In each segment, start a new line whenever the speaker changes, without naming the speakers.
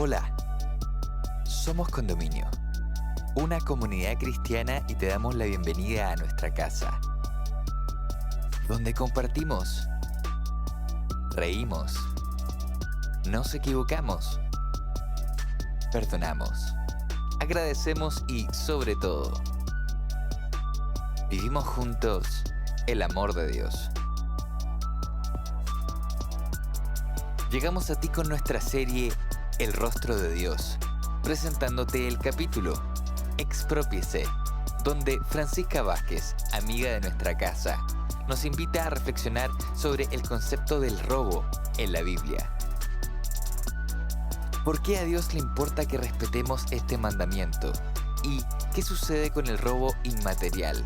Hola, somos Condominio, una comunidad cristiana y te damos la bienvenida a nuestra casa, donde compartimos, reímos, nos equivocamos, perdonamos, agradecemos y, sobre todo, vivimos juntos el amor de Dios. Llegamos a ti con nuestra serie El Rostro de Dios, presentándote el capítulo Exprópiese, donde Francisca Vázquez, amiga de nuestra casa, nos invita a reflexionar sobre el concepto del robo en la Biblia. ¿Por qué a Dios le importa que respetemos este mandamiento? ¿Y qué sucede con el robo inmaterial?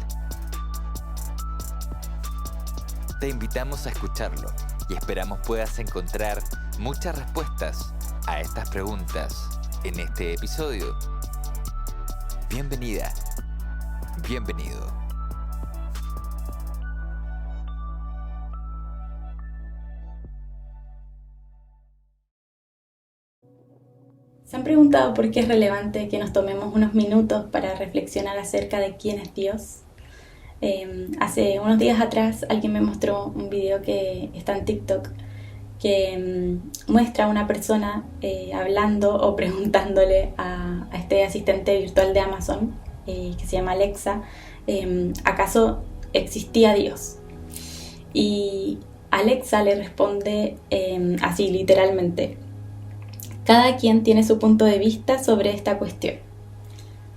Te invitamos a escucharlo y esperamos puedas encontrar muchas respuestas a estas preguntas en este episodio. Bienvenida, bienvenido.
¿Se han preguntado por qué es relevante que nos tomemos unos minutos para reflexionar acerca de quién es Dios? Hace unos días atrás alguien me mostró un video que está en TikTok que muestra a una persona hablando o preguntándole a este asistente virtual de Amazon que se llama Alexa, ¿acaso existía Dios? Y Alexa le responde así literalmente: cada quien tiene su punto de vista sobre esta cuestión.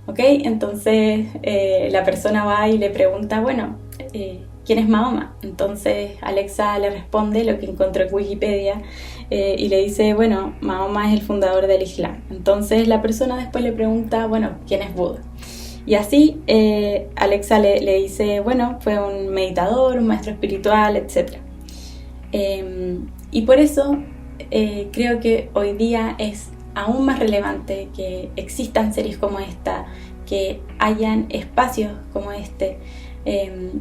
¿Ok? Entonces la persona va y le pregunta, bueno, ¿quién es Mahoma? Entonces Alexa le responde lo que encontró en Wikipedia y le dice, bueno, Mahoma es el fundador del Islam. Entonces la persona después le pregunta, bueno, ¿quién es Buda? Y así Alexa le dice, bueno, fue un meditador, un maestro espiritual, etc. Y por eso creo que hoy día es aún más relevante que existan series como esta, que hayan espacios como este,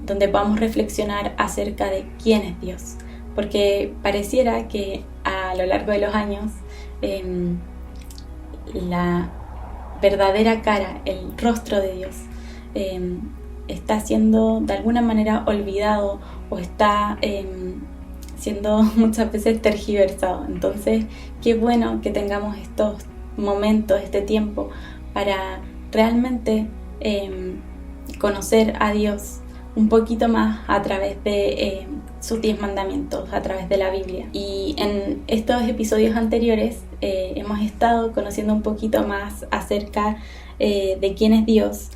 donde podamos reflexionar acerca de quién es Dios. Porque pareciera que a lo largo de los años la verdadera cara, el rostro de Dios, está siendo de alguna manera olvidado o está siendo muchas veces tergiversado. Entonces, qué bueno que tengamos estos momentos, este tiempo, para realmente conocer a Dios un poquito más a través de sus 10 mandamientos, a través de la Biblia. Y en estos episodios anteriores hemos estado conociendo un poquito más acerca de quién es Dios,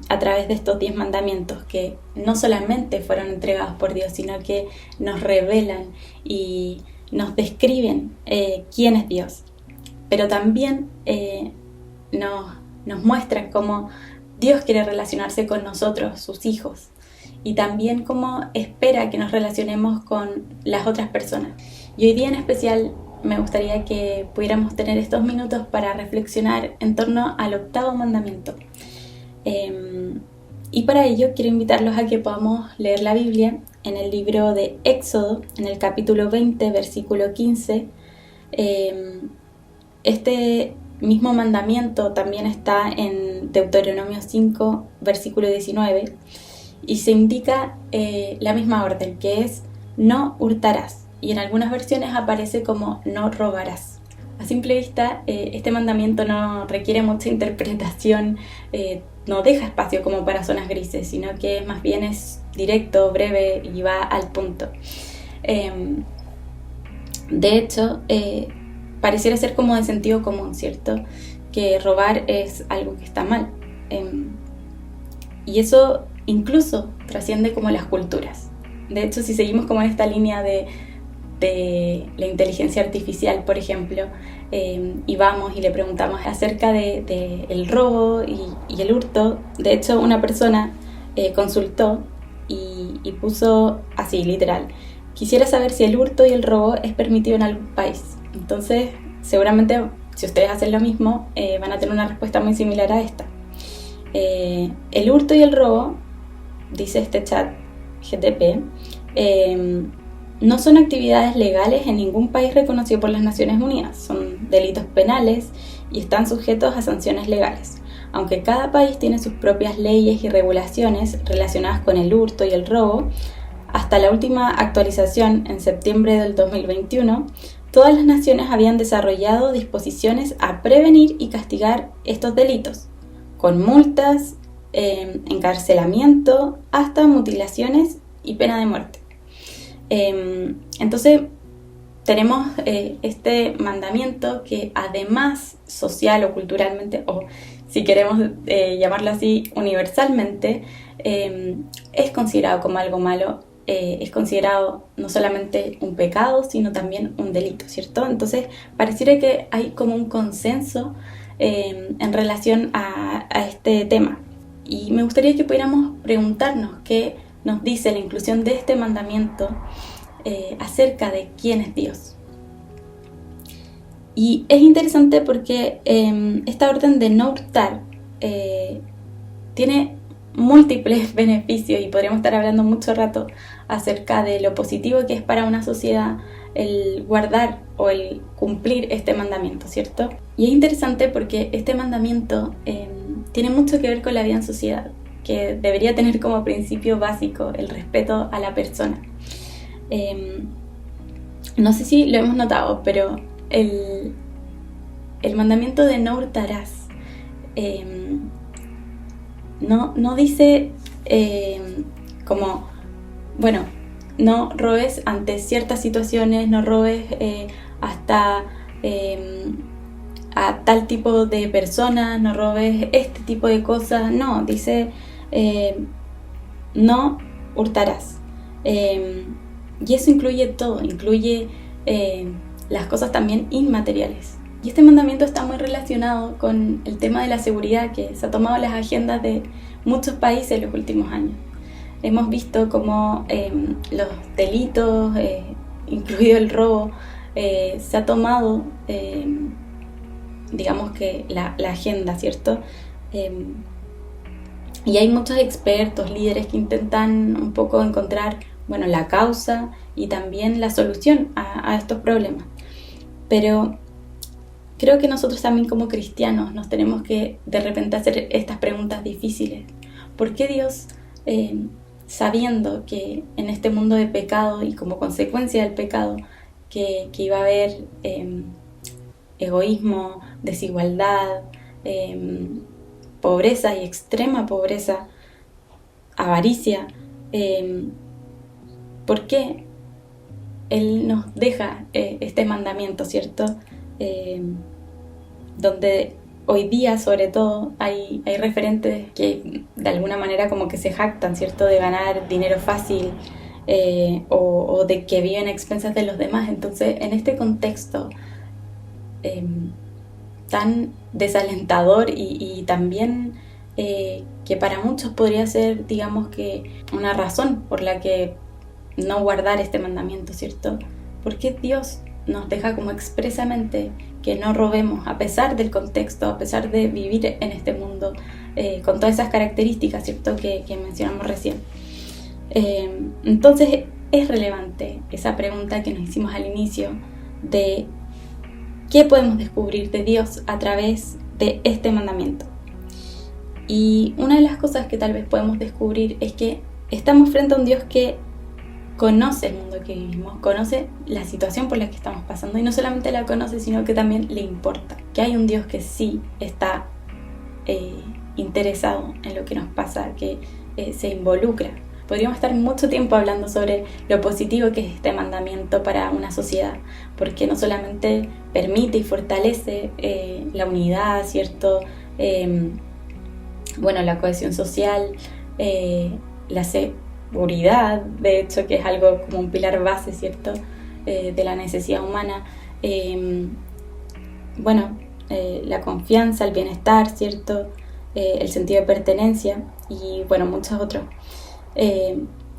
a través de estos 10 mandamientos que no solamente fueron entregados por Dios, sino que nos revelan y nos describen quién es Dios, pero también nos muestran cómo Dios quiere relacionarse con nosotros, sus hijos, y también cómo espera que nos relacionemos con las otras personas. Y hoy día en especial me gustaría que pudiéramos tener estos minutos para reflexionar en torno al 8º mandamiento. Y para ello quiero invitarlos a que podamos leer la Biblia en el libro de Éxodo, en el capítulo 20, versículo 15. Este mismo mandamiento también está en Deuteronomio 5, versículo 19, y se indica la misma orden, que es no hurtarás, y en algunas versiones aparece como no robarás. A simple vista, este mandamiento no requiere mucha interpretación, no deja espacio como para zonas grises, sino que más bien es directo, breve y va al punto. De hecho, pareciera ser como de sentido común, ¿cierto? Que robar es algo que está mal. Y eso incluso trasciende como las culturas. De hecho, si seguimos como en esta línea de la inteligencia artificial, por ejemplo, y vamos y le preguntamos acerca de el robo y el hurto. De hecho, una persona consultó y puso así, literal: quisiera saber si el hurto y el robo es permitido en algún país. Entonces, seguramente, si ustedes hacen lo mismo, van a tener una respuesta muy similar a esta. El hurto y el robo, dice este chat GTP, no son actividades legales en ningún país reconocido por las Naciones Unidas, son delitos penales y están sujetos a sanciones legales. Aunque cada país tiene sus propias leyes y regulaciones relacionadas con el hurto y el robo, hasta la última actualización en septiembre del 2021, todas las naciones habían desarrollado disposiciones a prevenir y castigar estos delitos, con multas, encarcelamiento, hasta mutilaciones y pena de muerte. Entonces, tenemos este mandamiento que además social o culturalmente, o si queremos llamarlo así, universalmente, es considerado como algo malo, es considerado no solamente un pecado, sino también un delito, ¿cierto? Entonces, pareciera que hay como un consenso en relación a este tema. Y me gustaría que pudiéramos preguntarnos qué nos dice la inclusión de este mandamiento acerca de quién es Dios. Y es interesante porque esta orden de no hurtar tiene múltiples beneficios y podríamos estar hablando mucho rato acerca de lo positivo que es para una sociedad el guardar o el cumplir este mandamiento, ¿cierto? Y es interesante porque este mandamiento tiene mucho que ver con la vida en sociedad, que debería tener como principio básico el respeto a la persona. No sé si lo hemos notado, pero el mandamiento de no hurtarás no dice como, bueno, no robes ante ciertas situaciones, no robes hasta a tal tipo de personas, no robes este tipo de cosas. No, dice no hurtarás. Y eso incluye todo, incluye las cosas también inmateriales. Y este mandamiento está muy relacionado con el tema de la seguridad que se ha tomado en las agendas de muchos países en los últimos años. Hemos visto cómo los delitos, incluido el robo, se ha tomado, digamos que la agenda, ¿cierto? Y hay muchos expertos, líderes que intentan un poco encontrar, bueno, la causa y también la solución a estos problemas. Pero creo que nosotros también como cristianos nos tenemos que de repente hacer estas preguntas difíciles. ¿Por qué Dios, sabiendo que en este mundo de pecado y como consecuencia del pecado, que iba a haber egoísmo, desigualdad, pobreza y extrema pobreza, avaricia, ¿por qué Él nos deja este mandamiento, ¿cierto? Donde hoy día sobre todo hay referentes que de alguna manera como que se jactan, ¿cierto? De ganar dinero fácil o de que viven a expensas de los demás. Entonces, en este contexto tan desalentador y también que para muchos podría ser, digamos que una razón por la que no guardar este mandamiento, ¿cierto? Porque Dios nos deja como expresamente que no robemos a pesar del contexto, a pesar de vivir en este mundo con todas esas características, ¿cierto? Que mencionamos recién. Entonces es relevante esa pregunta que nos hicimos al inicio de qué podemos descubrir de Dios a través de este mandamiento. Y una de las cosas que tal vez podemos descubrir es que estamos frente a un Dios que conoce el mundo que vivimos, conoce la situación por la que estamos pasando y no solamente la conoce, sino que también le importa. Que hay un Dios que sí está interesado en lo que nos pasa, que se involucra. Podríamos estar mucho tiempo hablando sobre lo positivo que es este mandamiento para una sociedad, porque no solamente permite y fortalece la unidad, ¿cierto? La cohesión social, la seguridad, de hecho, que es algo como un pilar base, ¿cierto? De la necesidad humana. La confianza, el bienestar, ¿cierto? El sentido de pertenencia y, muchos otros.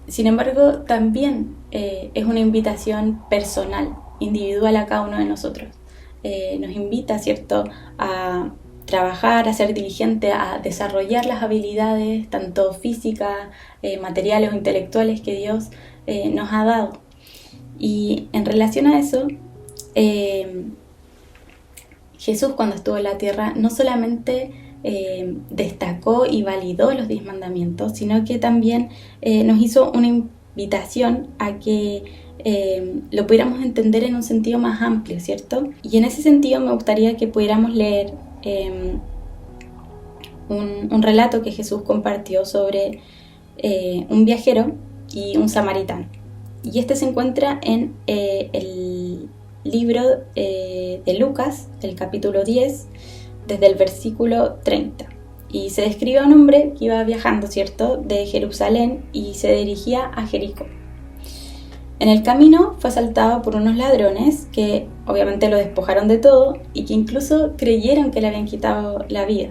Sin embargo, también es una invitación personal, individual a cada uno de nosotros. Nos invita, ¿cierto?, a trabajar, a ser diligente, a desarrollar las habilidades, tanto físicas, materiales o intelectuales que Dios nos ha dado. Y en relación a eso, Jesús, cuando estuvo en la tierra, no solamente destacó y validó los 10 mandamientos, sino que también nos hizo una invitación a que lo pudiéramos entender en un sentido más amplio, ¿cierto? Y en ese sentido me gustaría que pudiéramos leer un relato que Jesús compartió sobre un viajero y un samaritano. Y este se encuentra en el libro de Lucas, el capítulo 10, desde el versículo 30. Y se describe a un hombre que iba viajando, ¿cierto?, de Jerusalén y se dirigía a Jericó. En el camino fue asaltado por unos ladrones que obviamente lo despojaron de todo y que incluso creyeron que le habían quitado la vida.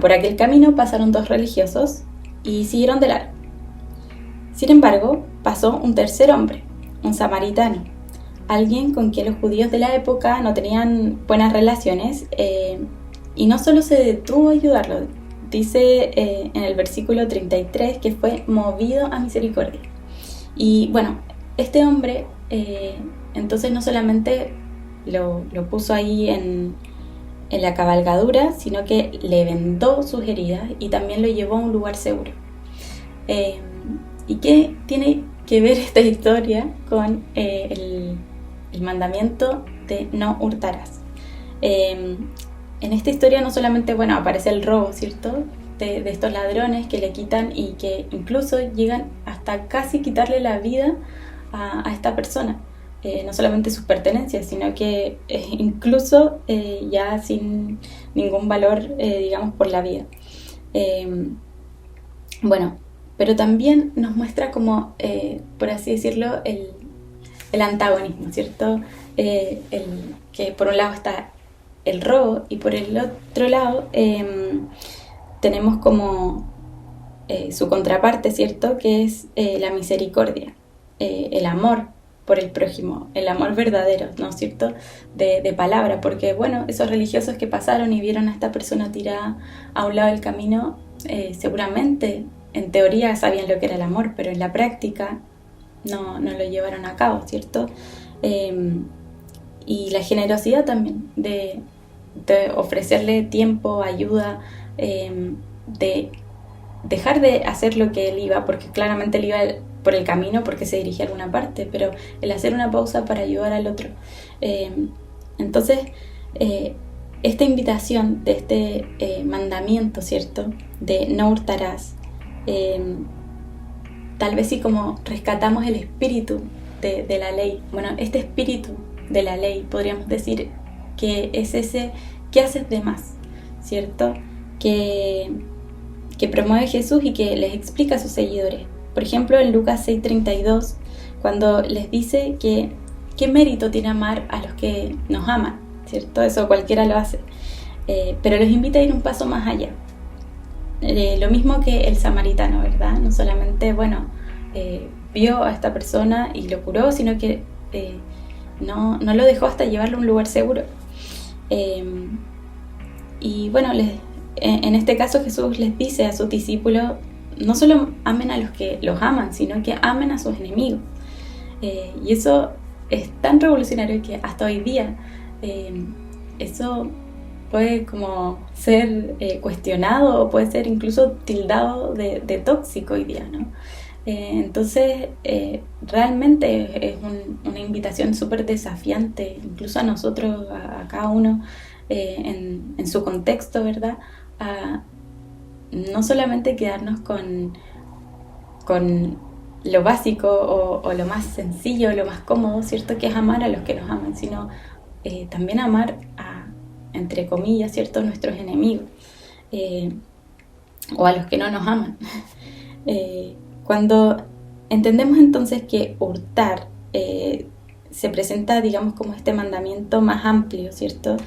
Por aquel camino pasaron 2 religiosos y siguieron de largo. Sin embargo, pasó un tercer hombre, un samaritano, alguien con quien los judíos de la época no tenían buenas relaciones, y no solo se detuvo a ayudarlo, dice en el versículo 33 que fue movido a misericordia. Y este hombre entonces no solamente lo puso ahí en la cabalgadura, sino que le vendó sus heridas y también lo llevó a un lugar seguro. ¿Y qué tiene que ver esta historia con el mandamiento de no hurtarás? En esta historia no solamente aparece el robo, ¿cierto?, de estos ladrones que le quitan y que incluso llegan hasta casi quitarle la vida a esta persona. No solamente sus pertenencias, sino que incluso ya sin ningún valor, digamos, por la vida. Pero también nos muestra como, por así decirlo, el antagonismo, ¿cierto? Que por un lado está el robo y por el otro lado tenemos como su contraparte, ¿cierto?, que es la misericordia, el amor por el prójimo, el amor verdadero, ¿no es cierto?, de palabra, porque esos religiosos que pasaron y vieron a esta persona tirada a un lado del camino, seguramente en teoría sabían lo que era el amor, pero en la práctica no lo llevaron a cabo, ¿cierto? Y la generosidad también de ofrecerle tiempo, ayuda, de dejar de hacer lo que él iba, porque claramente él iba por el camino porque se dirigía a alguna parte, pero el hacer una pausa para ayudar al otro. Entonces, esta invitación de este mandamiento, ¿cierto?, de no hurtarás, tal vez sí como rescatamos el espíritu de la ley. Este espíritu de la ley podríamos decir que es ese ¿qué haces de más?, ¿cierto?, que promueve Jesús y que les explica a sus seguidores. Por ejemplo, en Lucas 6:32, cuando les dice que qué mérito tiene amar a los que nos aman, ¿cierto? Eso cualquiera lo hace. Pero los invita a ir un paso más allá. Lo mismo que el samaritano, ¿verdad? No solamente, vio a esta persona y lo curó, sino que no lo dejó hasta llevarlo a un lugar seguro. En este caso Jesús les dice a sus discípulos, no solo amen a los que los aman, sino que amen a sus enemigos. Y eso es tan revolucionario que hasta hoy día eso puede como ser cuestionado o puede ser incluso tildado de tóxico hoy día, ¿no? Entonces realmente es una invitación súper desafiante, incluso a nosotros, a cada uno en su contexto, ¿verdad?, a no solamente quedarnos con lo básico o lo más sencillo, lo más cómodo, ¿cierto?, que es amar a los que nos aman, sino también amar a, entre comillas, ¿cierto?, nuestros enemigos, o a los que no nos aman. Cuando entendemos entonces que hurtar se presenta, digamos, como este mandamiento más amplio, ¿cierto?,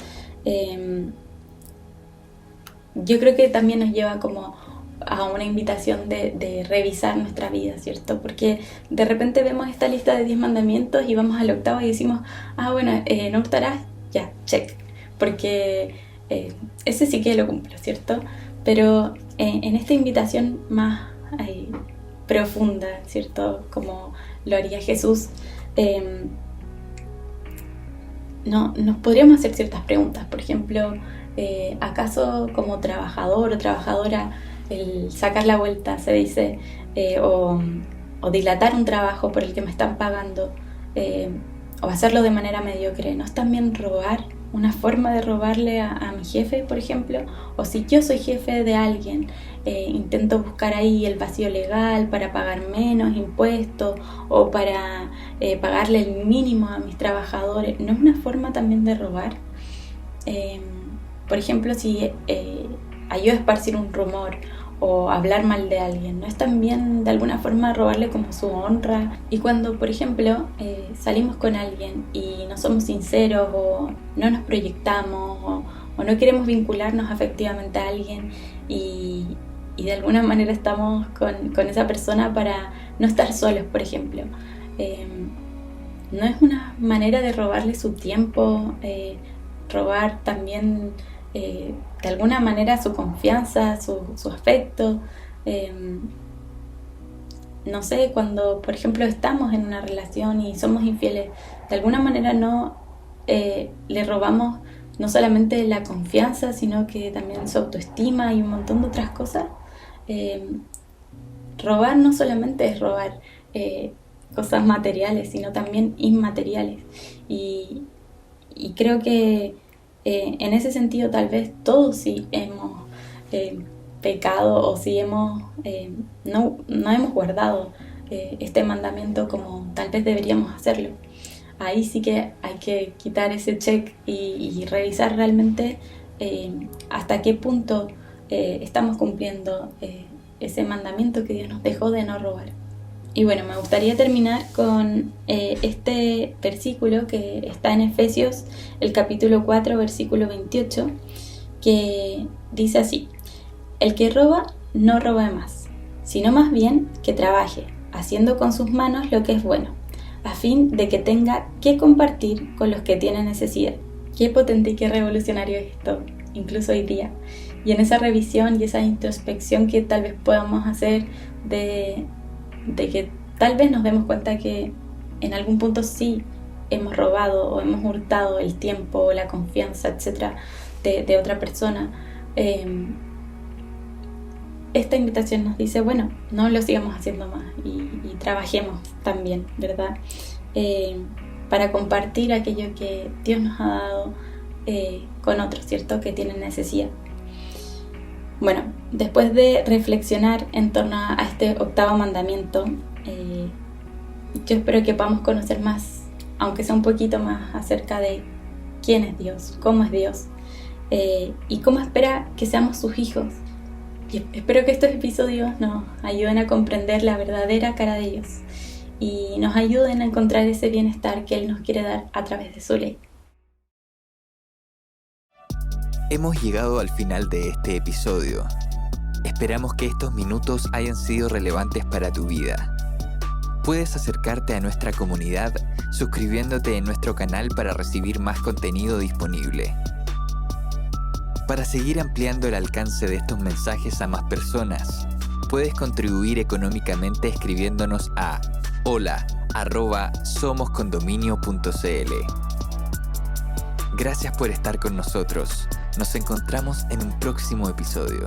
yo creo que también nos lleva como a una invitación de revisar nuestra vida, ¿cierto? Porque de repente vemos esta lista de 10 mandamientos y vamos al octavo y decimos, no hurtarás, ya, check, porque ese sí que lo cumplo, ¿cierto? Pero en esta invitación más profunda, ¿cierto?, como lo haría Jesús, no, nos podríamos hacer ciertas preguntas. Por ejemplo, ¿acaso como trabajador o trabajadora el sacar la vuelta, se dice, o dilatar un trabajo por el que me están pagando, o hacerlo de manera mediocre, ¿no es también robar? Una forma de robarle a mi jefe, por ejemplo. O si yo soy jefe de alguien, intento buscar ahí el vacío legal para pagar menos impuestos o para pagarle el mínimo a mis trabajadores. ¿No es una forma también de robar? Por ejemplo, si ayudo a esparcir un rumor o hablar mal de alguien, ¿no es también de alguna forma robarle como su honra? Y cuando, por ejemplo, salimos con alguien y no somos sinceros o no nos proyectamos o no queremos vincularnos afectivamente a alguien y de alguna manera estamos con esa persona para no estar solos, por ejemplo, ¿no es una manera de robarle su tiempo, robar también de alguna manera su confianza, su afecto? No sé, cuando por ejemplo estamos en una relación y somos infieles, de alguna manera no le robamos no solamente la confianza, sino que también su autoestima y un montón de otras cosas. Robar no solamente es robar cosas materiales, sino también inmateriales, y creo que en ese sentido tal vez todos sí hemos pecado, o si no hemos guardado este mandamiento como tal vez deberíamos hacerlo. Ahí sí que hay que quitar ese check y revisar realmente hasta qué punto estamos cumpliendo ese mandamiento que Dios nos dejó de no robar. Y bueno, me gustaría terminar con este versículo que está en Efesios, el capítulo 4, versículo 28, que dice así: el que roba, no roba más, sino más bien que trabaje, haciendo con sus manos lo que es bueno, a fin de que tenga que compartir con los que tienen necesidad. Qué potente y qué revolucionario es esto, incluso hoy día. Y en esa revisión y esa introspección que tal vez podamos hacer de que tal vez nos demos cuenta que en algún punto sí hemos robado o hemos hurtado el tiempo, la confianza, etcétera, de otra persona. Esta invitación nos dice, bueno, no lo sigamos haciendo más y trabajemos también, ¿verdad? Para compartir aquello que Dios nos ha dado con otros, ¿cierto? Que tienen necesidad. Bueno, después de reflexionar en torno a este octavo mandamiento, yo espero que podamos conocer más, aunque sea un poquito más, acerca de quién es Dios, cómo es Dios, y cómo espera que seamos sus hijos. Y espero que estos episodios nos ayuden a comprender la verdadera cara de Dios y nos ayuden a encontrar ese bienestar que Él nos quiere dar a través de su ley.
Hemos llegado al final de este episodio. Esperamos que estos minutos hayan sido relevantes para tu vida. Puedes acercarte a nuestra comunidad suscribiéndote en nuestro canal para recibir más contenido disponible. Para seguir ampliando el alcance de estos mensajes a más personas, puedes contribuir económicamente escribiéndonos a hola@somoscondominio.cl. Gracias por estar con nosotros. Nos encontramos en un próximo episodio.